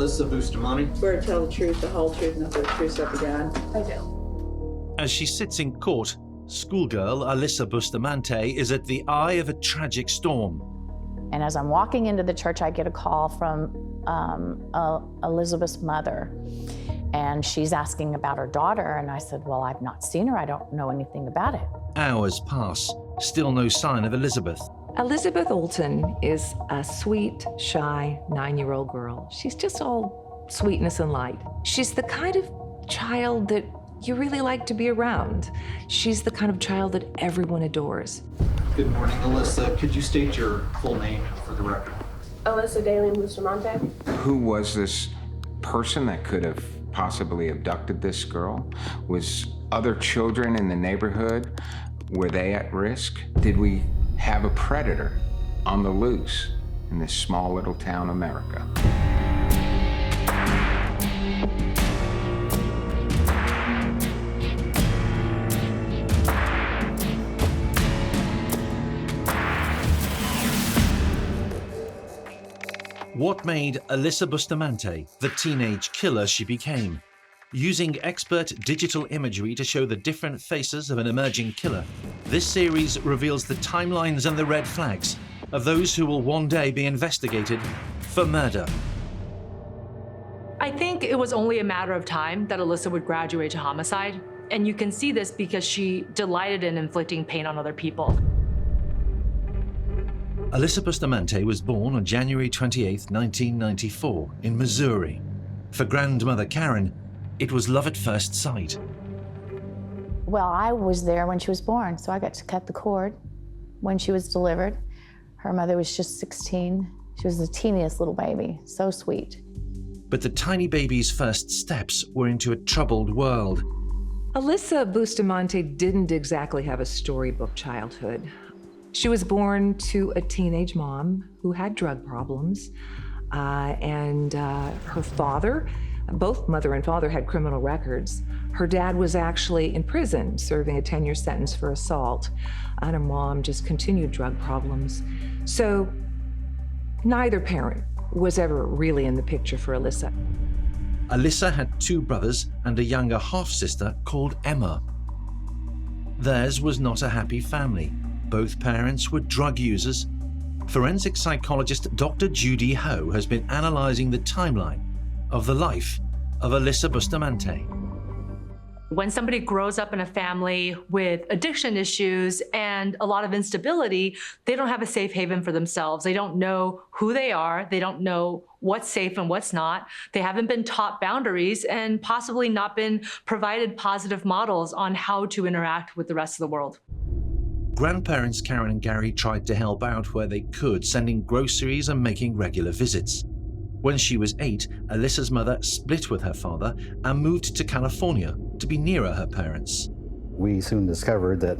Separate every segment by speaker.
Speaker 1: Alyssa Bustamante?
Speaker 2: Swear to tell the truth, the whole truth, and nothing but the truth, so help you God. I do.
Speaker 3: As she sits in court, schoolgirl Alyssa Bustamante is at the eye of a tragic storm.
Speaker 4: And as I'm walking into the church, I get a call from Elizabeth's mother. And she's asking about her daughter. And I said, well, I've not seen her. I don't know anything about it.
Speaker 3: Hours pass, still no sign of Elizabeth.
Speaker 5: Elizabeth Olten is a sweet, shy 9-year-old girl. She's just all sweetness and light. She's the kind of child that you really like to be around. She's the kind of child that everyone adores.
Speaker 1: Good morning, Alyssa. Could you state your full name for the record?
Speaker 6: Alyssa Bustamante.
Speaker 7: Who was this person that could have possibly abducted this girl? Was other children in the neighborhood, were they at risk? Did we have a predator on the loose in this small little town, America?
Speaker 3: What made Alyssa Bustamante the teenage killer she became? Using expert digital imagery to show the different faces of an emerging killer, this series reveals the timelines and the red flags of those who will one day be investigated for murder.
Speaker 8: I think it was only a matter of time that Alyssa would graduate to homicide. And you can see this because she delighted in inflicting pain on other people.
Speaker 3: Alyssa Bustamante was born on January 28, 1994, in Missouri. For grandmother Karen, it was love at first sight.
Speaker 4: Well, I was there when she was born, so I got to cut the cord when she was delivered. Her mother was just 16. She was the teeniest little baby, so sweet.
Speaker 3: But the tiny baby's first steps were into a troubled world.
Speaker 5: Alyssa Bustamante didn't exactly have a storybook childhood. She was born to a teenage mom who had drug problems, and her father, both mother and father had criminal records. Her dad was actually in prison, serving a 10-year sentence for assault, and her mom just continued drug problems. So neither parent was ever really in the picture for Alyssa.
Speaker 3: Alyssa had 2 brothers and a younger half-sister called Emma. Theirs was not a happy family. Both parents were drug users. Forensic psychologist Dr. Judy Ho has been analyzing the timeline of the life of Alyssa Bustamante.
Speaker 8: When somebody grows up in a family with addiction issues and a lot of instability, they don't have a safe haven for themselves. They don't know who they are. They don't know what's safe and what's not. They haven't been taught boundaries and possibly not been provided positive models on how to interact with the rest of the world.
Speaker 3: Grandparents Karen and Gary tried to help out where they could, sending groceries and making regular visits. When she was 8, Alyssa's mother split with her father and moved to California to be nearer her parents.
Speaker 9: We soon discovered that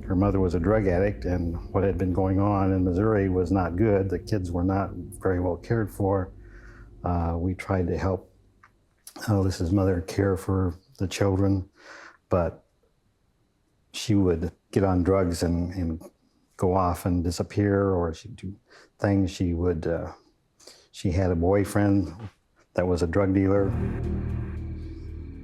Speaker 9: her mother was a drug addict, and what had been going on in Missouri was not good. The kids were not very well cared for. We tried to help Alyssa's mother care for the children, but she would get on drugs and go off and disappear, or she'd do things. She had a boyfriend that was a drug dealer.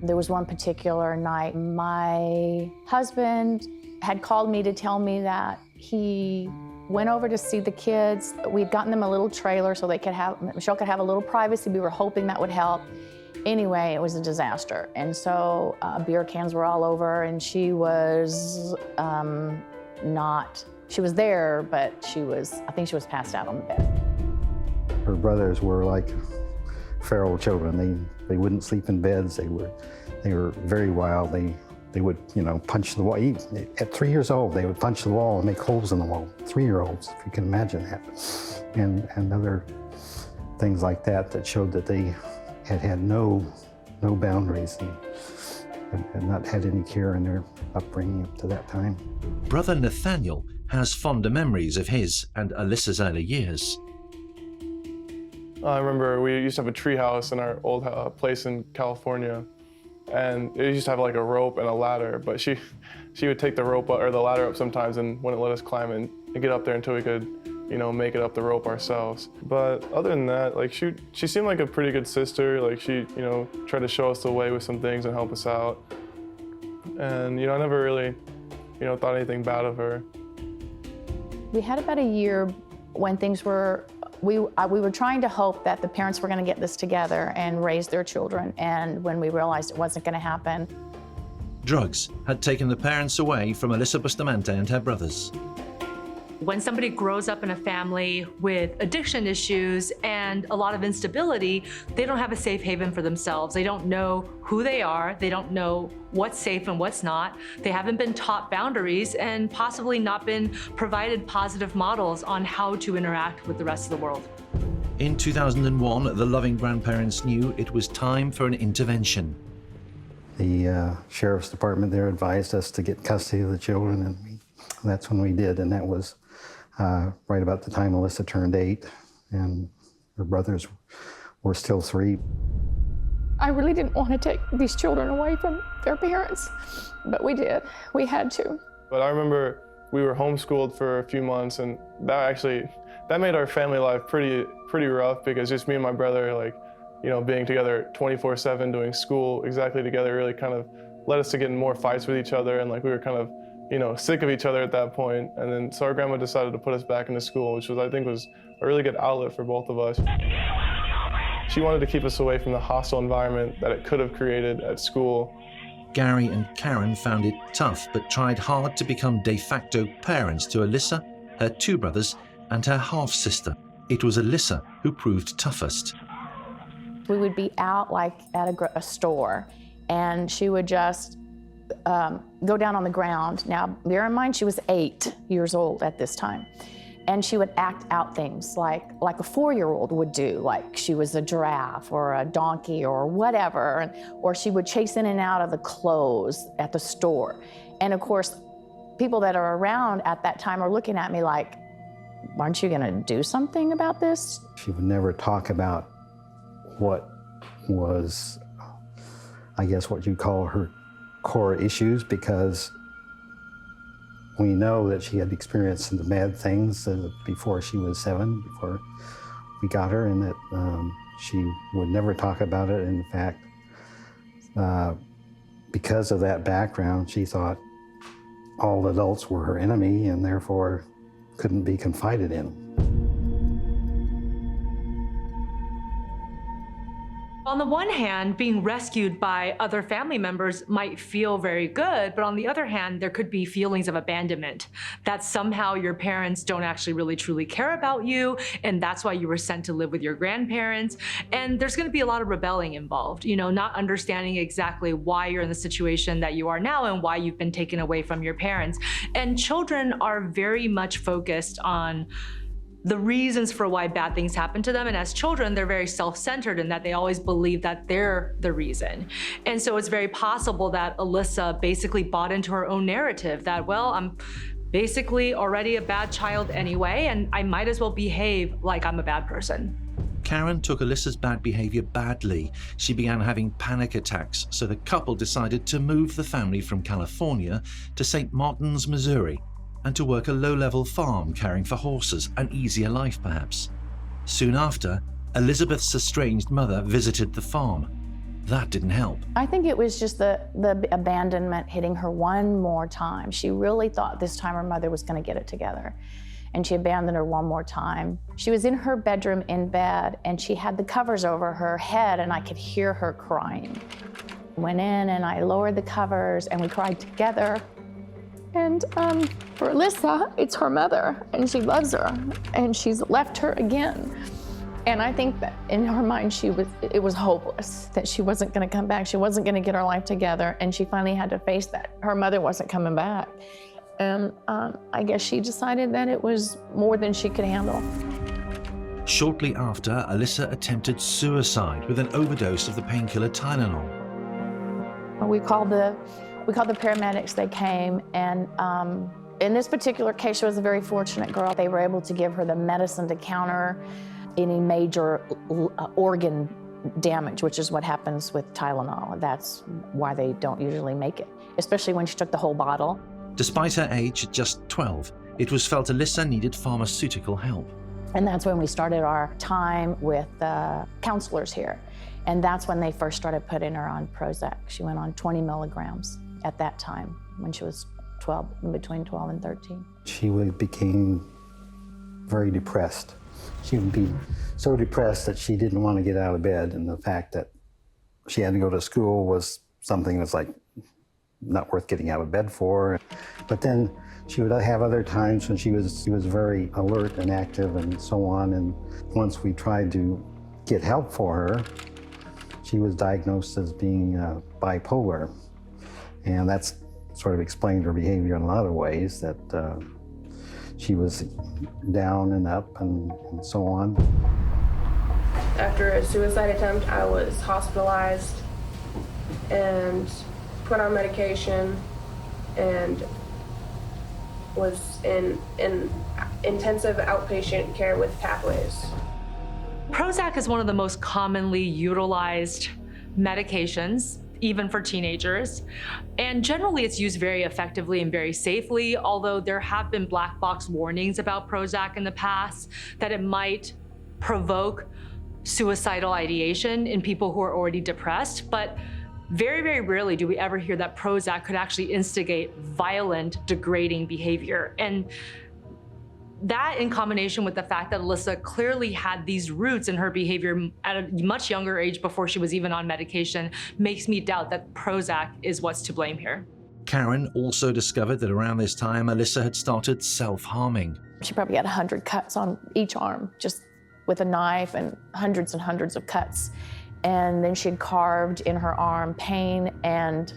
Speaker 4: There was one particular night, my husband had called me to tell me that he went over to see the kids. We'd gotten them a little trailer so Michelle could have a little privacy. We were hoping that would help. Anyway, it was a disaster. And so beer cans were all over, and she was she was there, but I think she was passed out on the bed.
Speaker 9: Her brothers were like feral children. They wouldn't sleep in beds. They were very wild. They would, punch the wall. At 3 years old, they would punch the wall and make holes in the wall. 3-year-olds, if you can imagine that. And other things like that showed that they had no boundaries and not had any care in their upbringing up to that time.
Speaker 3: Brother Nathaniel has fonder memories of his and Alyssa's early years.
Speaker 10: I remember we used to have a tree house in our old place in California, and it used to have like a rope and a ladder, but she would take the rope or the ladder up sometimes and wouldn't let us climb and get up there until we could, you know, make it up the rope ourselves. But other than that, like she seemed like a pretty good sister. Like she, you know, tried to show us the way with some things and help us out. And, you know, I never really, you know, thought anything bad of her.
Speaker 4: We had about a year when things were, we were trying to hope that the parents were going to get this together and raise their children. And when we realized it wasn't going to happen.
Speaker 3: Drugs had taken the parents away from Alyssa Bustamante and her brothers.
Speaker 8: When somebody grows up in a family with addiction issues and a lot of instability, they don't have a safe haven for themselves. They don't know who they are. They don't know what's safe and what's not. They haven't been taught boundaries and possibly not been provided positive models on how to interact with the rest of the world.
Speaker 3: In 2001, the loving grandparents knew it was time for an intervention.
Speaker 9: The sheriff's department there advised us to get custody of the children, and that's when we did, and that was right about the time Alyssa turned 8, and her brothers were still 3.
Speaker 4: I really didn't want to take these children away from their parents, but we did. We had to.
Speaker 10: But I remember we were homeschooled for a few months, and that made our family life pretty rough, because just me and my brother, like, you know, being together 24/7, doing school exactly together, really kind of led us to get in more fights with each other, and like we were kind of, you know, sick of each other at that point. And then so our grandma decided to put us back into school, which was, I think, was a really good outlet for both of us. She wanted to keep us away from the hostile environment that it could have created at school.
Speaker 3: Gary and Karen found it tough, but tried hard to become de facto parents to Alyssa, her 2 brothers, and her half-sister. It was Alyssa who proved toughest.
Speaker 4: We would be out like at a store, and she would just go down on the ground. Now, bear in mind, she was 8 years old at this time. And she would act out things like a 4-year-old would do, like she was a giraffe or a donkey or whatever, or she would chase in and out of the clothes at the store. And of course, people that are around at that time are looking at me like, aren't you gonna do something about this?
Speaker 9: She would never talk about what was, I guess, what you'd call her core issues, because we know that she had experienced some bad things before she was 7, before we got her, and that she would never talk about it. In fact, because of that background, she thought all adults were her enemy and therefore couldn't be confided in.
Speaker 8: On the one hand, being rescued by other family members might feel very good, but on the other hand, there could be feelings of abandonment, that somehow your parents don't actually really truly care about you, and that's why you were sent to live with your grandparents. And there's going to be a lot of rebelling involved, you know, not understanding exactly why you're in the situation that you are now and why you've been taken away from your parents. And children are very much focused on the reasons for why bad things happen to them. And as children, they're very self-centered in that they always believe that they're the reason. And so it's very possible that Alyssa basically bought into her own narrative that, well, I'm basically already a bad child anyway, and I might as well behave like I'm a bad person.
Speaker 3: Karen took Alyssa's bad behavior badly. She began having panic attacks, so the couple decided to move the family from California to St. Martin's, Missouri, and to work a low-level farm caring for horses, an easier life perhaps. Soon after, Elizabeth's estranged mother visited the farm. That didn't help.
Speaker 4: I think it was just the abandonment hitting her one more time. She really thought this time her mother was going to get it together, and she abandoned her one more time. She was in her bedroom in bed, and she had the covers over her head, and I could hear her crying. Went in and I lowered the covers, and we cried together. And for Alyssa, it's her mother, and she loves her, and she's left her again. And I think that in her mind, it was hopeless, that she wasn't gonna come back, she wasn't gonna get her life together, and she finally had to face that. Her mother wasn't coming back. And I guess she decided that it was more than she could handle.
Speaker 3: Shortly after, Alyssa attempted suicide with an overdose of the painkiller Tylenol.
Speaker 4: We called the paramedics. They came, and in this particular case, she was a very fortunate girl. They were able to give her the medicine to counter any major organ damage, which is what happens with Tylenol. That's why they don't usually make it, especially when she took the whole bottle.
Speaker 3: Despite her age at just 12, it was felt Alyssa needed pharmaceutical help.
Speaker 4: And that's when we started our time with counselors here. And that's when they first started putting her on Prozac. She went on 20 milligrams at that time when she was 12, between 12 and 13.
Speaker 9: She became very depressed. She would be so depressed that she didn't want to get out of bed, and the fact that she had to go to school was something that's like not worth getting out of bed for. But then she would have other times when she was very alert and active and so on. And once we tried to get help for her, she was diagnosed as being bipolar. And that's sort of explained her behavior in a lot of ways, that she was down and up and so on.
Speaker 6: After a suicide attempt, I was hospitalized and put on medication and was in intensive outpatient care with Pathways.
Speaker 8: Prozac is one of the most commonly utilized medications, even for teenagers. And generally it's used very effectively and very safely, although there have been black box warnings about Prozac in the past that it might provoke suicidal ideation in people who are already depressed. But very, very rarely do we ever hear that Prozac could actually instigate violent, degrading behavior. And that, in combination with the fact that Alyssa clearly had these roots in her behavior at a much younger age before she was even on medication, makes me doubt that Prozac is what's to blame here.
Speaker 3: Karen also discovered that around this time, Alyssa had started self-harming.
Speaker 4: She probably had 100 cuts on each arm, just with a knife, and hundreds of cuts. And then she had carved in her arm pain and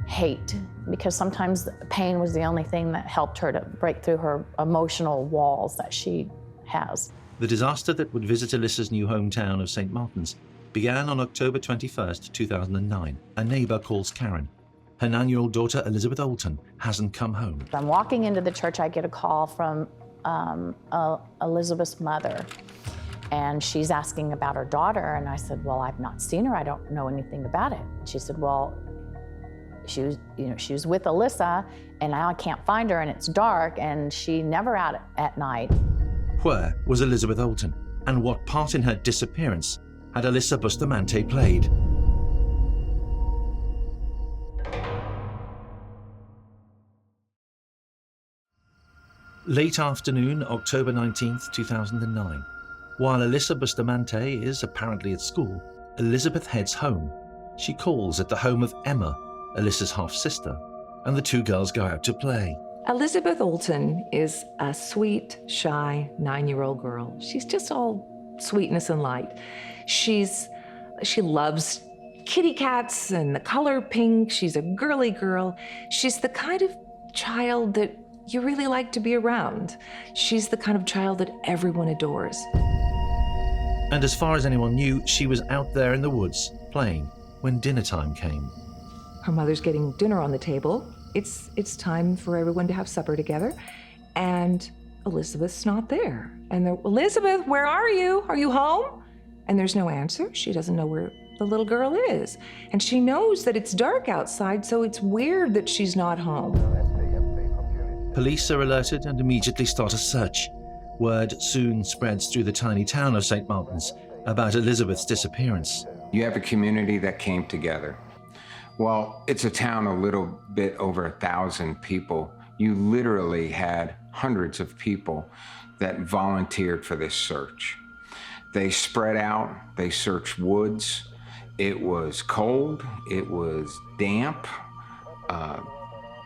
Speaker 4: hate, because sometimes pain was the only thing that helped her to break through her emotional walls that she has.
Speaker 3: The disaster that would visit Alyssa's new hometown of St. Martin's began on October 21st, 2009. A neighbor calls Karen. Her 9-year-old daughter, Elizabeth Olten, hasn't come home.
Speaker 4: I'm walking into the church, I get a call from Elizabeth's mother, and she's asking about her daughter, and I said, well, I've not seen her, I don't know anything about it. She said, well, she was with Alyssa, and now I can't find her, and it's dark, and she never out at night.
Speaker 3: Where was Elizabeth Olten, and what part in her disappearance had Alyssa Bustamante played? Late afternoon, October 19th, 2009. While Alyssa Bustamante is apparently at school, Elizabeth heads home. She calls at the home of Emma, Alyssa's half-sister, and the two girls go out to play.
Speaker 5: Elizabeth Olten is a sweet, shy 9-year-old girl. She's just all sweetness and light. She loves kitty cats and the color pink. She's a girly girl. She's the kind of child that you really like to be around. She's the kind of child that everyone adores.
Speaker 3: And as far as anyone knew, she was out there in the woods playing when dinner time came.
Speaker 5: Her mother's getting dinner on the table. It's time for everyone to have supper together, and Elizabeth's not there. And they're, Elizabeth, where are you? Are you home? And there's no answer. She doesn't know where the little girl is. And she knows that it's dark outside, so it's weird that she's not home.
Speaker 3: Police are alerted and immediately start a search. Word soon spreads through the tiny town of St. Martin's about Elizabeth's disappearance.
Speaker 7: You have a community that came together. Well, it's a town a little bit over 1,000 people. You literally had hundreds of people that volunteered for this search. They spread out, they searched woods. It was cold, it was damp.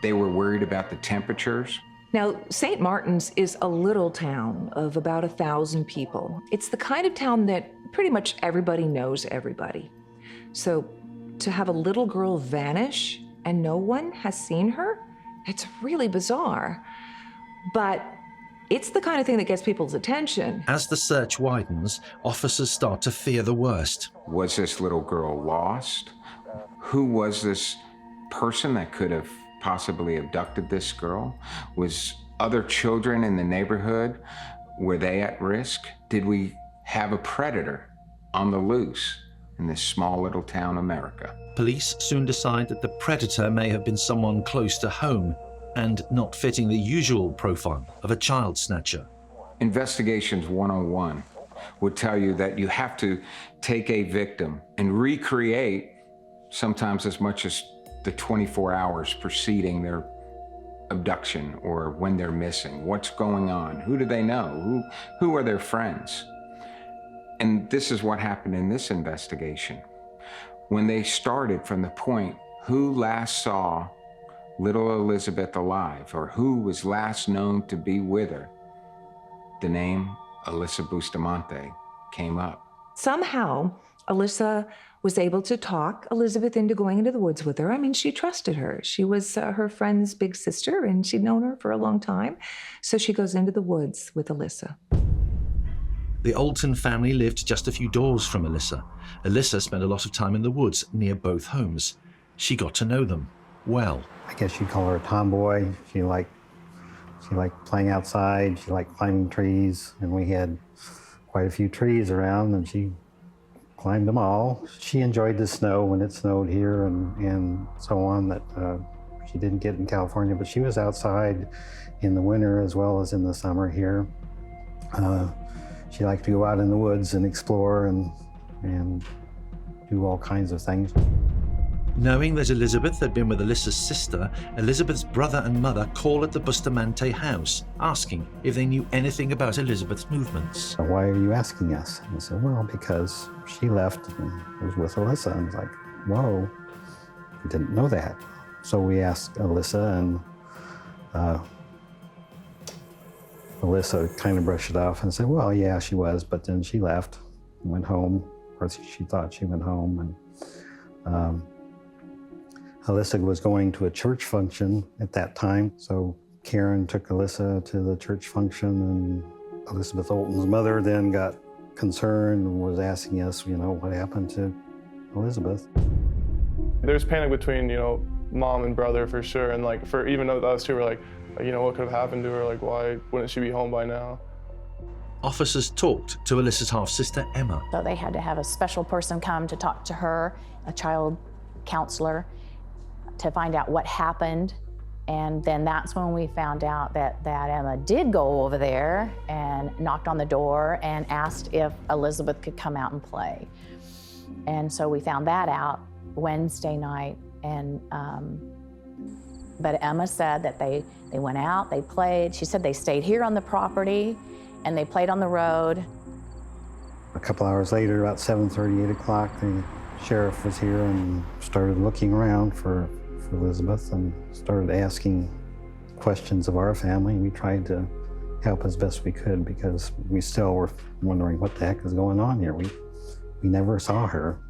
Speaker 7: They were worried about the temperatures.
Speaker 5: Now, St. Martin's is a little town of about 1,000 people. It's the kind of town that pretty much everybody knows everybody. So to have a little girl vanish and no one has seen her, it's really bizarre. But it's the kind of thing that gets people's attention.
Speaker 3: As the search widens, officers start to fear the worst.
Speaker 7: Was this little girl lost? Who was this person that could have possibly abducted this girl? Was other children in the neighborhood, were they at risk? Did we have a predator on the loose in this small little town America?
Speaker 3: Police soon decide that the predator may have been someone close to home, and not fitting the usual profile of a child snatcher.
Speaker 7: Investigations 101 would tell you that you have to take a victim and recreate sometimes as much as the 24 hours preceding their abduction or when they're missing. What's going on? Who do they know? Who are their friends? And this is what happened in this investigation. When they started from the point, who last saw little Elizabeth alive, or who was last known to be with her, the name Alyssa Bustamante came up.
Speaker 5: Somehow, Alyssa was able to talk Elizabeth into going into the woods with her. I mean, she trusted her. She was her friend's big sister, and she'd known her for a long time. So she goes into the woods with Alyssa.
Speaker 3: The Olten family lived just a few doors from Alyssa. Alyssa spent a lot of time in the woods near both homes. She got to know them well.
Speaker 9: I guess you'd call her a tomboy. She liked playing outside. She liked climbing trees, and we had quite a few trees around, and she climbed them all. She enjoyed the snow when it snowed here and so on that she didn't get in California, but she was outside in the winter as well as in the summer here. She liked to go out in the woods and explore and do all kinds of things.
Speaker 3: Knowing that Elizabeth had been with Alyssa's sister, Elizabeth's brother and mother called at the Bustamante house, asking if they knew anything about Elizabeth's movements.
Speaker 9: Why are you asking us? And I said, well, because she left and was with Alyssa. And I was like, whoa, I didn't know that. So we asked Alyssa, and Alyssa kind of brushed it off and said, well, yeah, she was, but then she left and went home. Of course, she thought she went home. And Alyssa was going to a church function at that time, so Karen took Alyssa to the church function, and Elizabeth Olten's mother then got concerned and was asking us, what happened to Elizabeth.
Speaker 10: There's panic between, mom and brother for sure, and even though us two were like, what could have happened to her? Like, why wouldn't she be home by now?
Speaker 3: Officers talked to Alyssa's half-sister, Emma.
Speaker 4: So they had to have a special person come to talk to her, a child counselor, to find out what happened. And then that's when we found out that Emma did go over there and knocked on the door and asked if Elizabeth could come out and play. And so we found that out Wednesday night. And but Emma said that they went out, they played. She said they stayed here on the property and they played on the road.
Speaker 9: A couple hours later, about 7:30, 8 o'clock, the sheriff was here and started looking around for Elizabeth and started asking questions of our family. We tried to help as best we could because we still were wondering what the heck is going on here. We never saw her.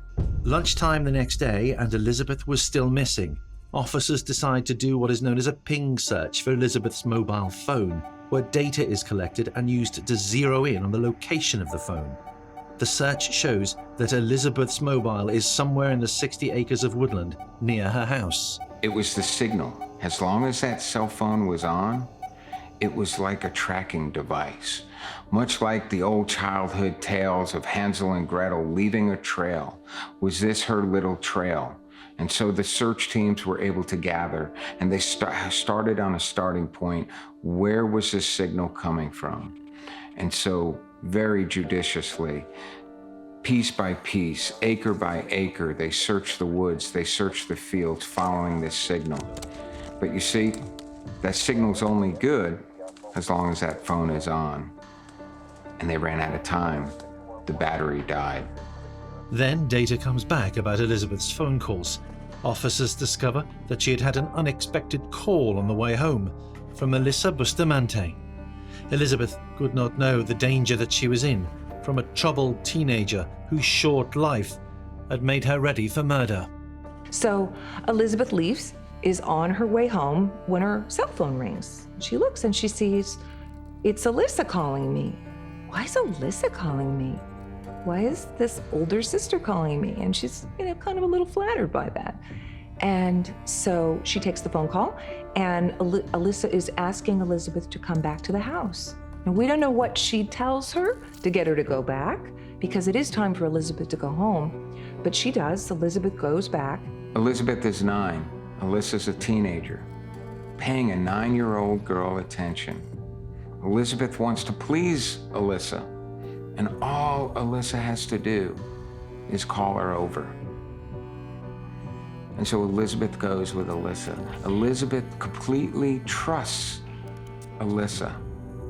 Speaker 3: Lunchtime the next day, and Elizabeth was still missing. Officers decide to do what is known as a ping search for Elizabeth's mobile phone, where data is collected and used to zero in on the location of the phone. The search shows that Elizabeth's mobile is somewhere in the 60 acres of woodland near her house.
Speaker 7: It was the signal. As long as that cell phone was on, it was like a tracking device. Much like the old childhood tales of Hansel and Gretel leaving a trail. Was this her little trail? And so the search teams were able to gather, and they started on a starting point. Where was this signal coming from? And so very judiciously, piece by piece, acre by acre, they searched the woods, they searched the fields following this signal. But you see, that signal's only good as long as that phone is on. And they ran out of time. The battery died.
Speaker 3: Then data comes back about Elizabeth's phone calls. Officers discover that she had had an unexpected call on the way home from Alyssa Bustamante. Elizabeth could not know the danger that she was in from a troubled teenager whose short life had made her ready for murder.
Speaker 5: So Elizabeth leaves, is on her way home when her cell phone rings. She looks and she sees, it's Alyssa calling me. Why is Alyssa calling me? Why is this older sister calling me? And she's, kind of a little flattered by that. And so she takes the phone call, and Alyssa is asking Elizabeth to come back to the house. Now, we don't know what she tells her to get her to go back, because it is time for Elizabeth to go home. But she does. Elizabeth goes back.
Speaker 7: Elizabeth is 9. Alyssa's a teenager. paying a 9-year-old girl attention. Elizabeth wants to please Alyssa, and all Alyssa has to do is call her over. And so Elizabeth goes with Alyssa. Elizabeth completely trusts Alyssa.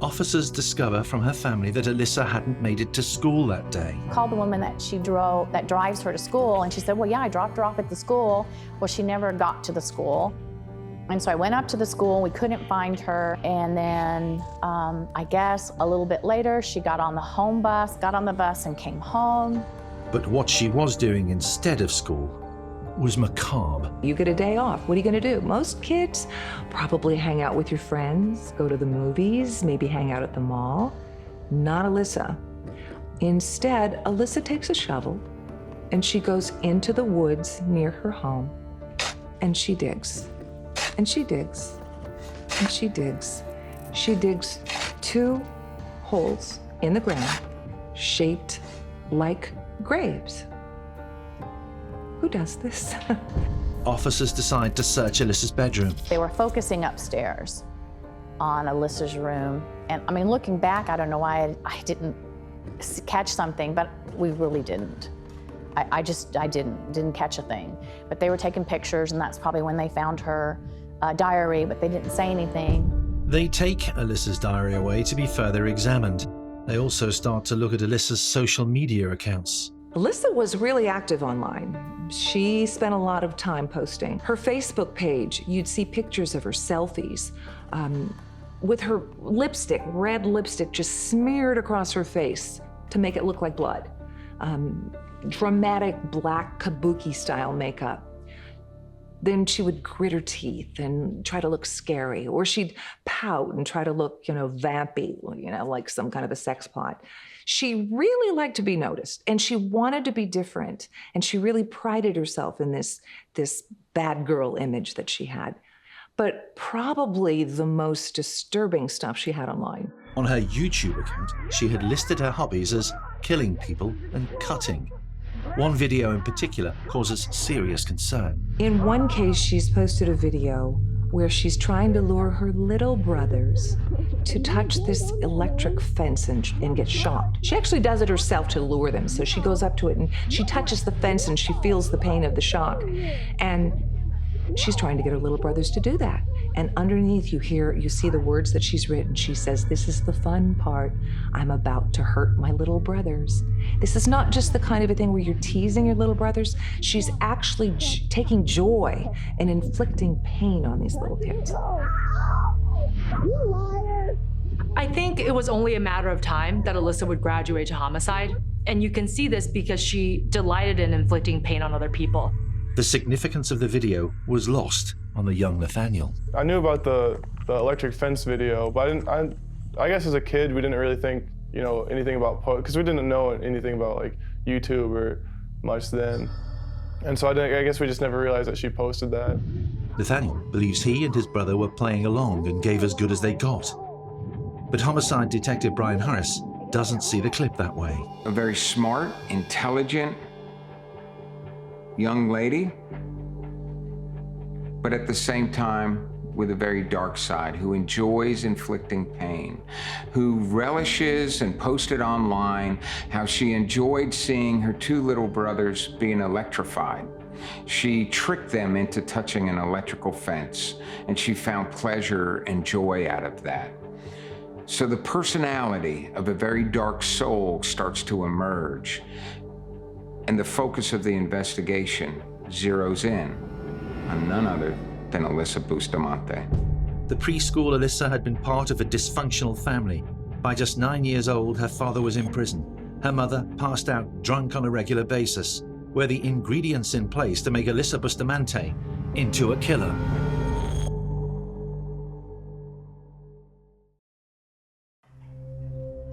Speaker 3: Officers discover from her family that Alyssa hadn't made it to school that day.
Speaker 4: Called the woman that drives her to school, and she said, well, yeah, I dropped her off at the school. Well, she never got to the school. And so I went up to the school, we couldn't find her, and then I guess a little bit later, she got on the bus and came home.
Speaker 3: But what she was doing instead of school was macabre.
Speaker 5: You get a day off, what are you gonna do? Most kids probably hang out with your friends, go to the movies, maybe hang out at the mall. Not Alyssa. Instead, Alyssa takes a shovel and she goes into the woods near her home, and she digs. And she digs, and she digs. She digs 2 holes in the ground shaped like graves. Who does this?
Speaker 3: Officers decide to search Alyssa's bedroom.
Speaker 4: They were focusing upstairs on Alyssa's room. And I mean, looking back, I don't know why I didn't catch something, but we really didn't. I didn't catch a thing. But they were taking pictures, and that's probably when they found her diary, but they didn't say anything.
Speaker 3: They take Alyssa's diary away to be further examined. They also start to look at Alyssa's social media accounts.
Speaker 5: Alyssa was really active online. She spent a lot of time posting. Her Facebook page, you'd see pictures of her selfies with her lipstick, red lipstick, just smeared across her face to make it look like blood. Dramatic black kabuki style makeup. Then she would grit her teeth and try to look scary, or she'd pout and try to look, vampy, like some kind of a sex pot. She really liked to be noticed, and she wanted to be different, and she really prided herself in this bad girl image that she had. But probably the most disturbing stuff she had online.
Speaker 3: On her YouTube account, she had listed her hobbies as killing people and cutting. One video in particular causes serious concern.
Speaker 5: In one case, she's posted a video where she's trying to lure her little brothers to touch this electric fence and get shocked. She actually does it herself to lure them. So she goes up to it and she touches the fence and she feels the pain of the shock. And she's trying to get her little brothers to do that. And underneath you see the words that she's written. She says, "This is the fun part. I'm about to hurt my little brothers." This is not just the kind of a thing where you're teasing your little brothers. She's actually taking joy in inflicting pain on these little kids.
Speaker 8: I think it was only a matter of time that Alyssa would graduate to homicide. And you can see this because she delighted in inflicting pain on other people.
Speaker 3: The significance of the video was lost on the young Nathaniel.
Speaker 10: I knew about the electric fence video, but I guess as a kid, we didn't really think, anything about, because we didn't know anything about like YouTube or much then. And so I guess we just never realized that she posted that.
Speaker 3: Nathaniel believes he and his brother were playing along and gave as good as they got. But homicide detective Brian Harris doesn't see the clip that way.
Speaker 7: A very smart, intelligent young lady, but at the same time with a very dark side, who enjoys inflicting pain, who relishes and posted online how she enjoyed seeing her 2 little brothers being electrified. She tricked them into touching an electrical fence, and she found pleasure and joy out of that. So the personality of a very dark soul starts to emerge, and the focus of the investigation zeroes in on none other than Alyssa Bustamante.
Speaker 3: The preschool Alyssa had been part of a dysfunctional family. By just 9 years old, her father was in prison. Her mother passed out drunk on a regular basis. Were the ingredients in place to make Alyssa Bustamante into a killer?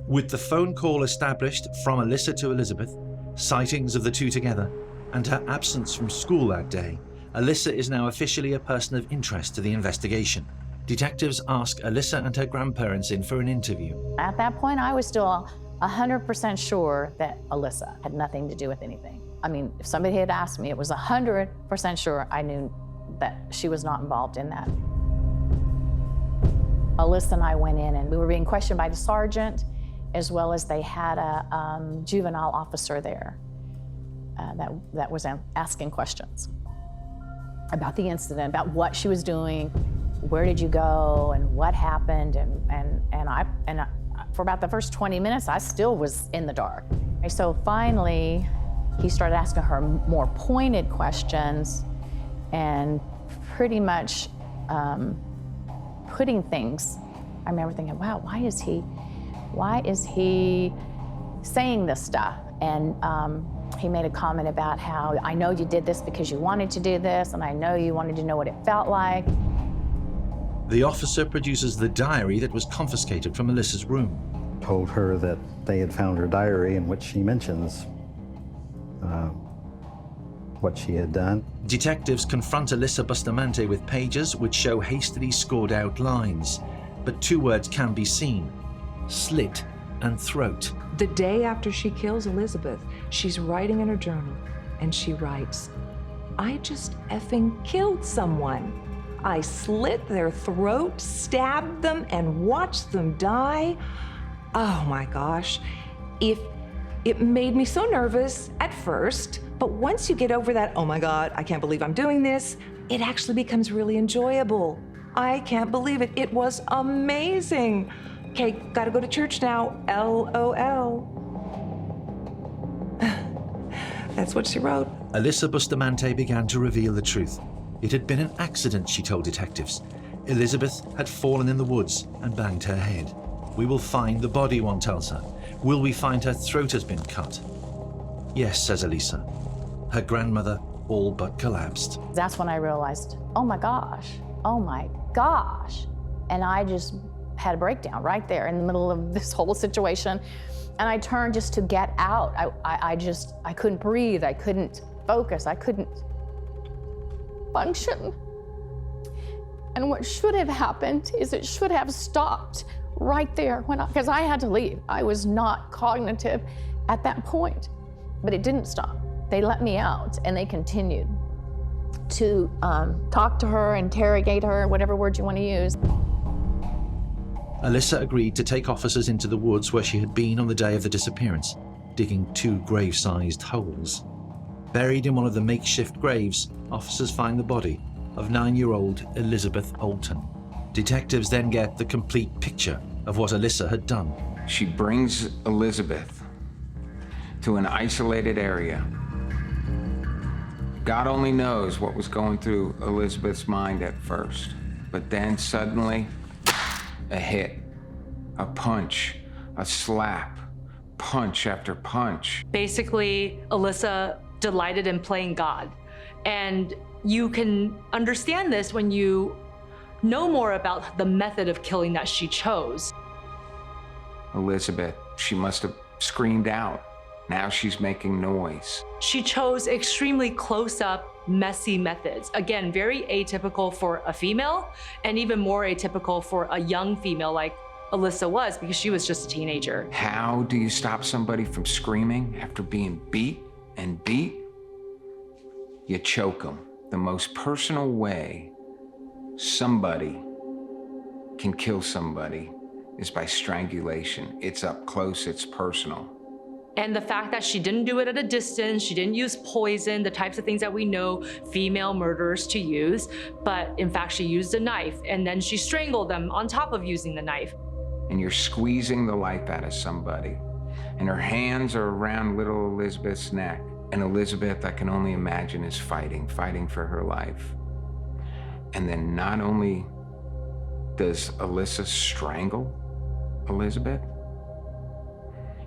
Speaker 3: With the phone call established from Alyssa to Elizabeth, sightings of the two together, and her absence from school that day, Alyssa is now officially a person of interest to the investigation. Detectives ask Alyssa and her grandparents in for an interview.
Speaker 4: At that point, I was still 100% sure that Alyssa had nothing to do with anything. I mean, if somebody had asked me, it was 100% sure I knew that she was not involved in that. Alyssa and I went in and we were being questioned by the sergeant, as well as they had a juvenile officer there that was asking questions about the incident, about what she was doing, where did you go, and what happened, and I for about the first 20 minutes, I still was in the dark. So finally, he started asking her more pointed questions and pretty much putting things. I remember thinking, wow, why is he saying this stuff? And he made a comment about how, I know you did this because you wanted to do this, and I know you wanted to know what it felt like.
Speaker 3: The officer produces the diary that was confiscated from Alyssa's room.
Speaker 9: Told her that they had found her diary in which she mentions what she had done.
Speaker 3: Detectives confront Alyssa Bustamante with pages which show hastily scored out lines, but 2 words can be seen: slit and throat.
Speaker 5: The day after she kills Elizabeth, she's writing in her journal, and she writes, "I just effing killed someone. I slit their throat, stabbed them, and watched them die. Oh my gosh. It made me so nervous at first, but once you get over that, oh my God, I can't believe I'm doing this, it actually becomes really enjoyable. I can't believe it. It was amazing. Okay, gotta go to church now, LOL." That's what she wrote.
Speaker 3: Alyssa Bustamante began to reveal the truth. It had been an accident, she told detectives. Elizabeth had fallen in the woods and banged her head. We will find the body, one tells her. Will we find her throat has been cut? Yes, says Alyssa. Her grandmother all but collapsed.
Speaker 4: That's when I realized, oh my gosh. And I just had a breakdown right there in the middle of this whole situation. And I turned just to get out. I couldn't breathe, I couldn't focus, I couldn't function. And what should have happened is it should have stopped right there because I had to leave. I was not cognitive at that point, but it didn't stop. They let me out and they continued to talk to her, interrogate her, whatever word you want to use.
Speaker 3: Alyssa agreed to take officers into the woods where she had been on the day of the disappearance, digging 2 grave-sized holes. Buried in one of the makeshift graves, officers find the body of 9-year-old Elizabeth Olten. Detectives then get the complete picture of what Alyssa had done.
Speaker 7: She brings Elizabeth to an isolated area. God only knows what was going through Elizabeth's mind at first, but then suddenly, a hit, a punch, a slap, punch after punch.
Speaker 8: Basically, Alyssa delighted in playing God. And you can understand this when you know more about the method of killing that she chose.
Speaker 7: Elizabeth, she must have screamed out. Now she's making noise.
Speaker 8: She chose extremely close-up, messy methods. Again, very atypical for a female, and even more atypical for a young female like Alyssa was, because she was just a teenager.
Speaker 7: How do you stop somebody from screaming after being beat and beat? You choke them. The most personal way somebody can kill somebody is by strangulation. It's up close, it's personal.
Speaker 8: And the fact that she didn't do it at a distance, she didn't use poison, the types of things that we know female murderers to use, but in fact she used a knife, and then she strangled them on top of using the knife.
Speaker 7: And you're squeezing the life out of somebody, and her hands are around little Elizabeth's neck. And Elizabeth, I can only imagine, is fighting for her life. And then not only does Alyssa strangle Elizabeth,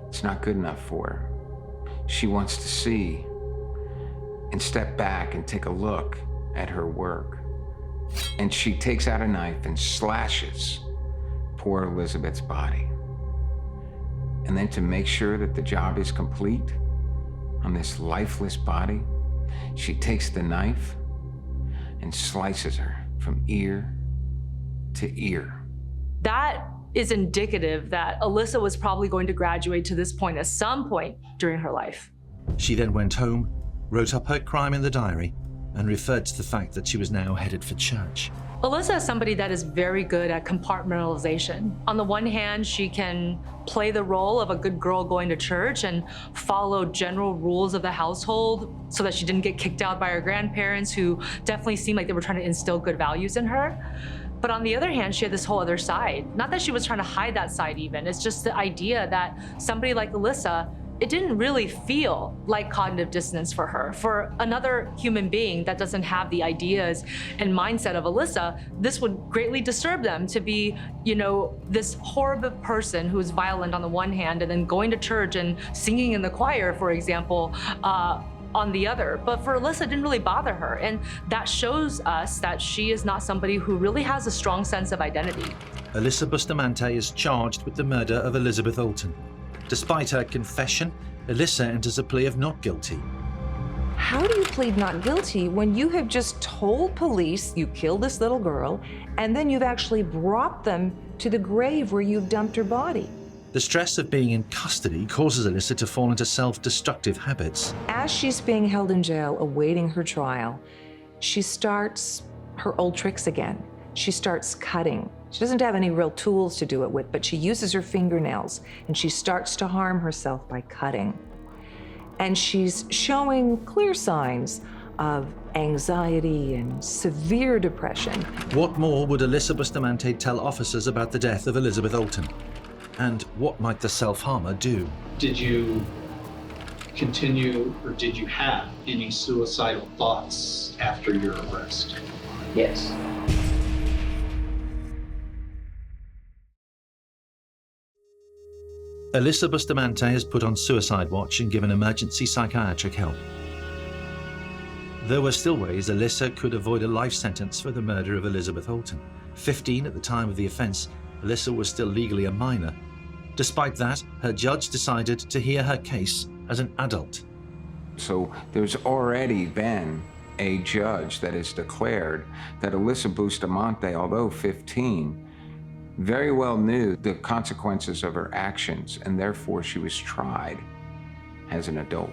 Speaker 7: it's not good enough for her. She wants to see and step back and take a look at her work. And she takes out a knife and slashes poor Elizabeth's body. And then to make sure that the job is complete on this lifeless body, she takes the knife and slices her from ear to ear.
Speaker 8: That is indicative that Alyssa was probably going to graduate to this point at some point during her life.
Speaker 3: She then went home, wrote up her crime in the diary, and referred to the fact that she was now headed for church.
Speaker 8: Alyssa is somebody that is very good at compartmentalization. On the one hand, she can play the role of a good girl going to church and follow general rules of the household so that she didn't get kicked out by her grandparents, who definitely seemed like they were trying to instill good values in her. But on the other hand, she had this whole other side. Not that she was trying to hide that side even, it's just the idea that somebody like Alyssa, it didn't really feel like cognitive dissonance for her. For another human being that doesn't have the ideas and mindset of Alyssa, this would greatly disturb them to be, this horrible person who's violent on the one hand and then going to church and singing in the choir, for example, on the other. But for Alyssa, it didn't really bother her. And that shows us that she is not somebody who really has a strong sense of identity.
Speaker 3: Alyssa Bustamante is charged with the murder of Elizabeth Olten. Despite her confession, Alyssa enters a plea of not guilty.
Speaker 5: How do you plead not guilty when you have just told police you killed this little girl, and then you've actually brought them to the grave where you've dumped her body?
Speaker 3: The stress of being in custody causes Alyssa to fall into self-destructive habits.
Speaker 5: As she's being held in jail, awaiting her trial, she starts her old tricks again. She starts cutting. She doesn't have any real tools to do it with, but she uses her fingernails, and she starts to harm herself by cutting. And she's showing clear signs of anxiety and severe depression.
Speaker 3: What more would Alyssa Bustamante tell officers about the death of Elizabeth Olten? And what might the self-harmer do?
Speaker 1: Did you continue, or did you have any suicidal thoughts after your arrest?
Speaker 2: Yes.
Speaker 3: Alyssa Bustamante is put on suicide watch and given emergency psychiatric help. There were still ways Alyssa could avoid a life sentence for the murder of Elizabeth Olten. 15 at the time of the offence, Alyssa was still legally a minor. Despite that, her judge decided to hear her case as an adult.
Speaker 7: So there's already been a judge that has declared that Alyssa Bustamante, although 15, very well knew the consequences of her actions, and therefore she was tried as an adult.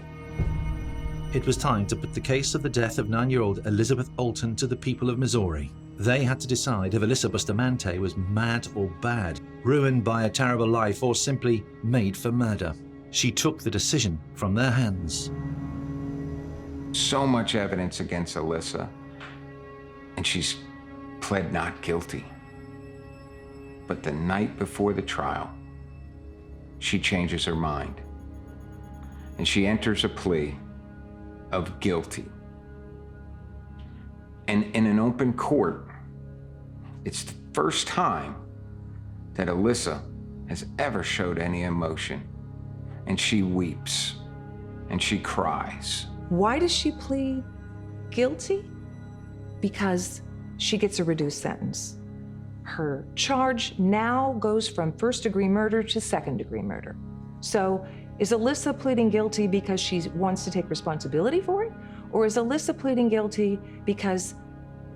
Speaker 3: It was time to put the case of the death of 9-year-old Elizabeth Olten to the people of Missouri. They had to decide if Alyssa Bustamante was mad or bad, ruined by a terrible life, or simply made for murder. She took the decision from their hands.
Speaker 7: So much evidence against Alyssa, and she's pled not guilty. But the night before the trial, she changes her mind, and she enters a plea of guilty. And in an open court, it's the first time that Alyssa has ever showed any emotion. And she weeps, and she cries.
Speaker 5: Why does she plead guilty? Because she gets a reduced sentence. Her charge now goes from first-degree murder to second-degree murder. So is Alyssa pleading guilty because she wants to take responsibility for it? Or is Alyssa pleading guilty because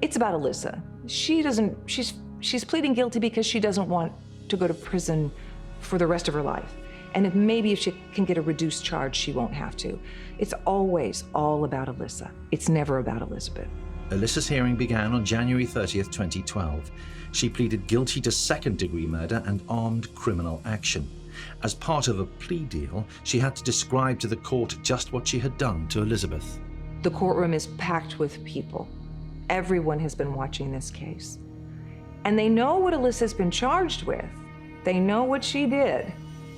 Speaker 5: it's about Alyssa? She's pleading guilty because she doesn't want to go to prison for the rest of her life. And if she can get a reduced charge, she won't have to. It's always all about Alyssa. It's never about Elizabeth.
Speaker 3: Alyssa's hearing began on January 30th, 2012. She pleaded guilty to second-degree murder and armed criminal action. As part of a plea deal, she had to describe to the court just what she had done to Elizabeth.
Speaker 5: The courtroom is packed with people. Everyone has been watching this case. And they know what Alyssa's been charged with. They know what she did.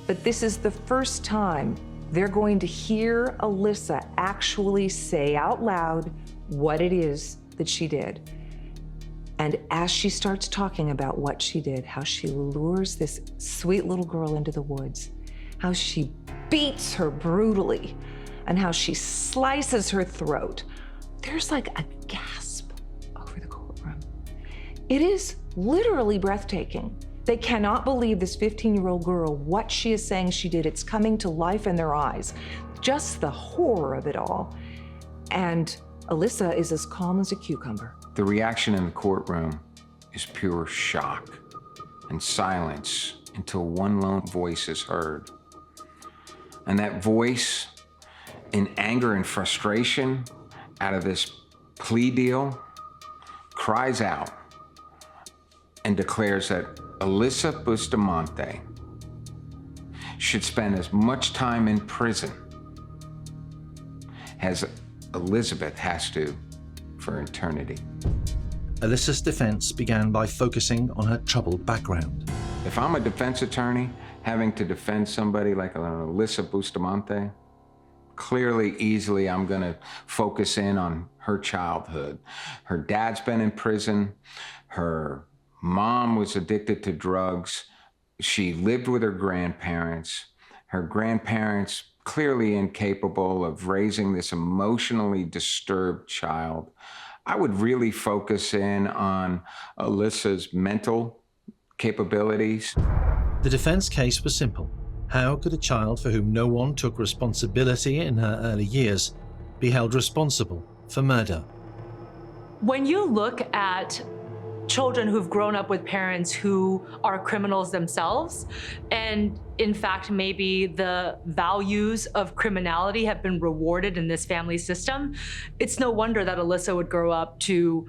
Speaker 5: But this is the first time they're going to hear Alyssa actually say out loud what it is that she did. And as she starts talking about what she did, how she lures this sweet little girl into the woods, how she beats her brutally, and how she slices her throat, there's like a gasp over the courtroom. It is literally breathtaking. They cannot believe this 15-year-old girl, what she is saying she did. It's coming to life in their eyes. Just the horror of it all. And Alyssa is as calm as a cucumber.
Speaker 7: The reaction in the courtroom is pure shock and silence until one lone voice is heard. And that voice, in anger and frustration out of this plea deal, cries out, and declares that Alyssa Bustamante should spend as much time in prison as Elizabeth has to for eternity.
Speaker 3: Alyssa's defense began by focusing on her troubled background.
Speaker 7: If I'm a defense attorney having to defend somebody like Alyssa Bustamante, clearly, easily, I'm gonna focus in on her childhood. Her dad's been in prison. Her mom was addicted to drugs. She lived with her grandparents. Her grandparents clearly incapable of raising this emotionally disturbed child. I would really focus in on Alyssa's mental capabilities.
Speaker 3: The defense case was simple. How could a child for whom no one took responsibility in her early years be held responsible for murder?
Speaker 8: When you look at children who've grown up with parents who are criminals themselves, and in fact, maybe the values of criminality have been rewarded in this family system, it's no wonder that Alyssa would grow up to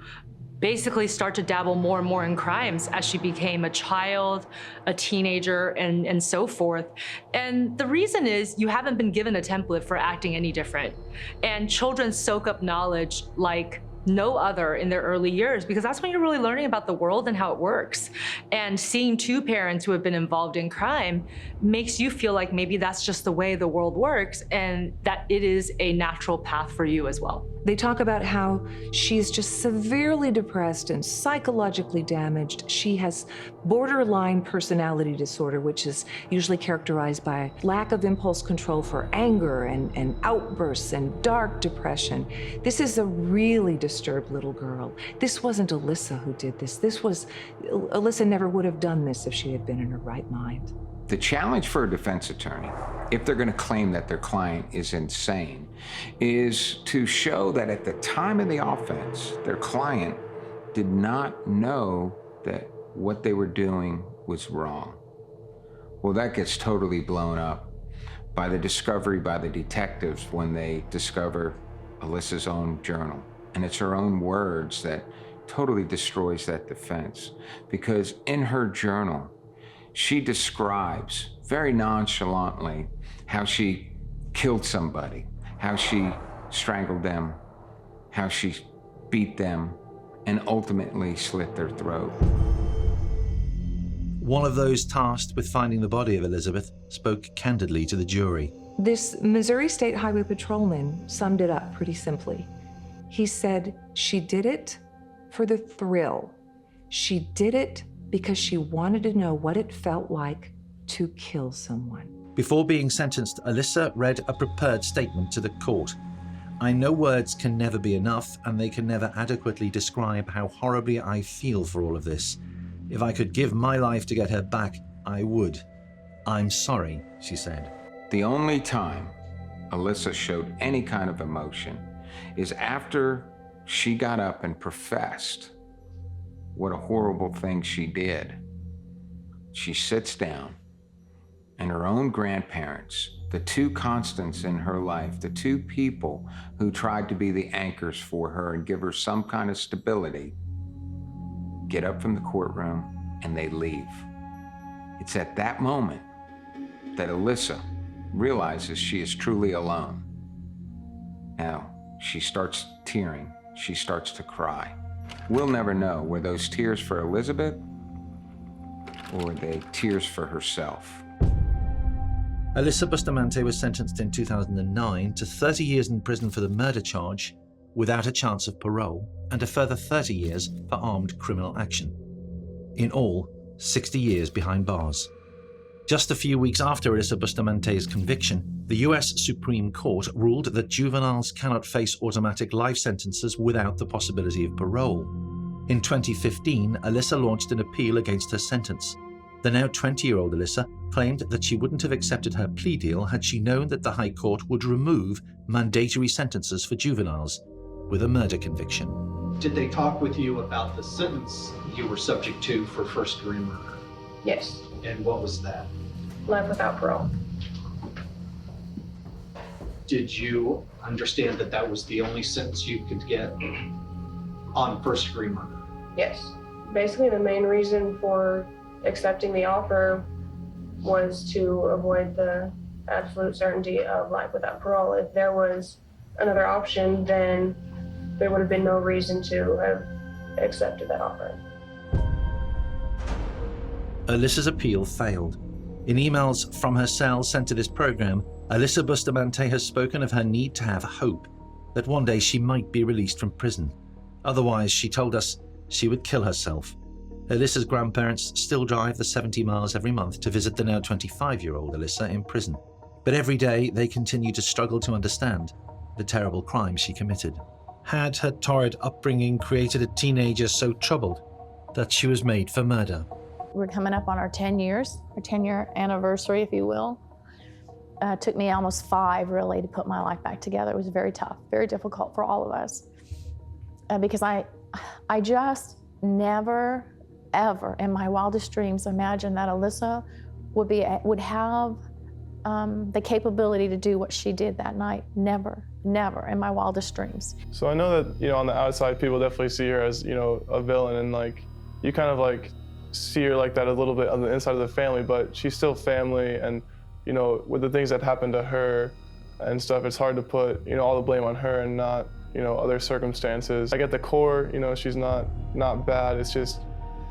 Speaker 8: basically start to dabble more and more in crimes as she became a child, a teenager, and so forth. And the reason is you haven't been given a template for acting any different. And children soak up knowledge like no other in their early years, because that's when you're really learning about the world and how it works. And seeing two parents who have been involved in crime makes you feel like maybe that's just the way the world works and that it is a natural path for you as well.
Speaker 5: They talk about how she's just severely depressed and psychologically damaged. She has borderline personality disorder, which is usually characterized by lack of impulse control for anger and outbursts and dark depression. This is a really disturbed little girl. This wasn't Alyssa who did this. Alyssa never would have done this if she had been in her right mind.
Speaker 7: The challenge for a defense attorney, if they're going to claim that their client is insane, is to show that at the time of the offense, their client did not know that what they were doing was wrong. Well, that gets totally blown up by the discovery by the detectives when they discover Alyssa's own journal. And it's her own words that totally destroys that defense. Because in her journal, she describes very nonchalantly how she killed somebody, how she strangled them, how she beat them, and ultimately slit their throat.
Speaker 3: One of those tasked with finding the body of Elizabeth spoke candidly to the jury.
Speaker 5: This Missouri State Highway Patrolman summed it up pretty simply. He said, she did it for the thrill. She did it because she wanted to know what it felt like to kill someone.
Speaker 3: Before being sentenced, Alyssa read a prepared statement to the court. I know words can never be enough, and they can never adequately describe how horribly I feel for all of this. If I could give my life to get her back, I would. I'm sorry, she said.
Speaker 7: The only time Alyssa showed any kind of emotion is after she got up and professed what a horrible thing she did. She sits down, and her own grandparents, the two constants in her life, the two people who tried to be the anchors for her and give her some kind of stability, get up from the courtroom and they leave. It's at that moment that Alyssa realizes she is truly alone. Now, she starts tearing, she starts to cry. We'll never know, were those tears for Elizabeth or were they tears for herself?
Speaker 3: Alyssa Bustamante was sentenced in 2009 to 30 years in prison for the murder charge without a chance of parole and a further 30 years for armed criminal action. In all, 60 years behind bars. Just a few weeks after Alyssa Bustamante's conviction, the US Supreme Court ruled that juveniles cannot face automatic life sentences without the possibility of parole. In 2015, Alyssa launched an appeal against her sentence. The now 20-year-old Alyssa claimed that she wouldn't have accepted her plea deal had she known that the High Court would remove mandatory sentences for juveniles with a murder conviction.
Speaker 1: Did they talk with you about the sentence you were subject to for first-degree murder?
Speaker 6: Yes,
Speaker 1: And what was that?
Speaker 6: life without parole.
Speaker 1: Did you understand that that was the only sentence you could get on first-degree murder?
Speaker 6: Yes. Basically, the main reason for accepting the offer was to avoid the absolute certainty of life without parole. If there was another option, then there would have been no reason to have accepted that offer.
Speaker 3: Alyssa's appeal failed. In emails from her cell sent to this program, Alyssa Bustamante has spoken of her need to have hope that one day she might be released from prison. Otherwise, she told us, she would kill herself. Alyssa's grandparents still drive the 70 miles every month to visit the now 25-year-old Alyssa in prison. But every day, they continue to struggle to understand the terrible crime she committed. Had her torrid upbringing created a teenager so troubled that she was made for murder?
Speaker 4: We're coming up on our 10 years, our 10-year anniversary, if you will. It took me almost 5, really, to put my life back together. It was very tough, very difficult for all of us. Because I just never, ever, in my wildest dreams, imagined that Alyssa would have the capability to do what she did that night. Never, never in my wildest dreams.
Speaker 10: So I know that, on the outside, people definitely see her as, a villain, and like, you kind of like see her like that a little bit on the inside of the family, but she's still family, and, with the things that happened to her and stuff, it's hard to put, all the blame on her and not, other circumstances. Like at the core, she's not bad, it's just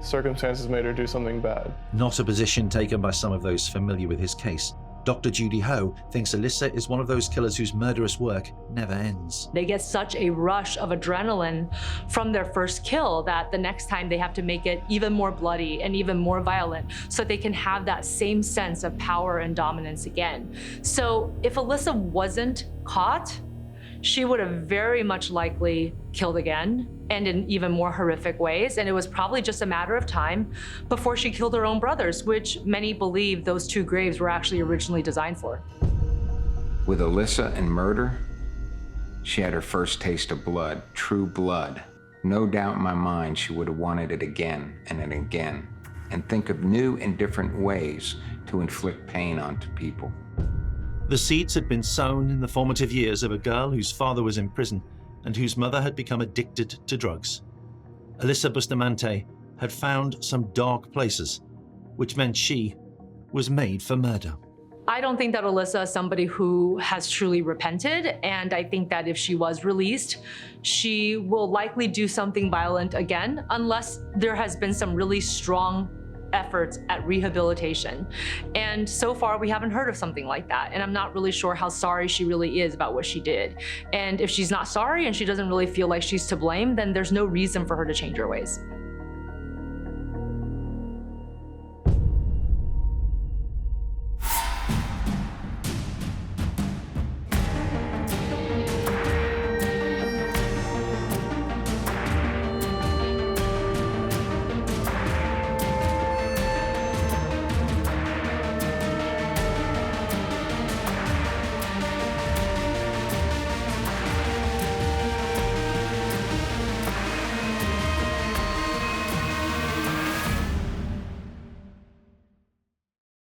Speaker 10: circumstances made her do something bad.
Speaker 3: Not a position taken by some of those familiar with his case. Dr. Judy Ho thinks Alyssa is one of those killers whose murderous work never ends.
Speaker 8: They get such a rush of adrenaline from their first kill that the next time they have to make it even more bloody and even more violent so they can have that same sense of power and dominance again. So if Alyssa wasn't caught, she would have very much likely killed again, and in even more horrific ways. And it was probably just a matter of time before she killed her own brothers, which many believe those 2 graves were actually originally designed for.
Speaker 7: With Alyssa and murder, she had her first taste of blood, true blood. No doubt in my mind she would have wanted it again and again, and think of new and different ways to inflict pain onto people.
Speaker 3: The seeds had been sown in the formative years of a girl whose father was in prison and whose mother had become addicted to drugs. Alyssa Bustamante had found some dark places, which meant she was made for murder.
Speaker 8: I don't think that Alyssa is somebody who has truly repented, and I think that if she was released, she will likely do something violent again, unless there has been some really strong efforts at rehabilitation. And so far, we haven't heard of something like that. And I'm not really sure how sorry she really is about what she did. And if she's not sorry and she doesn't really feel like she's to blame, then there's no reason for her to change her ways.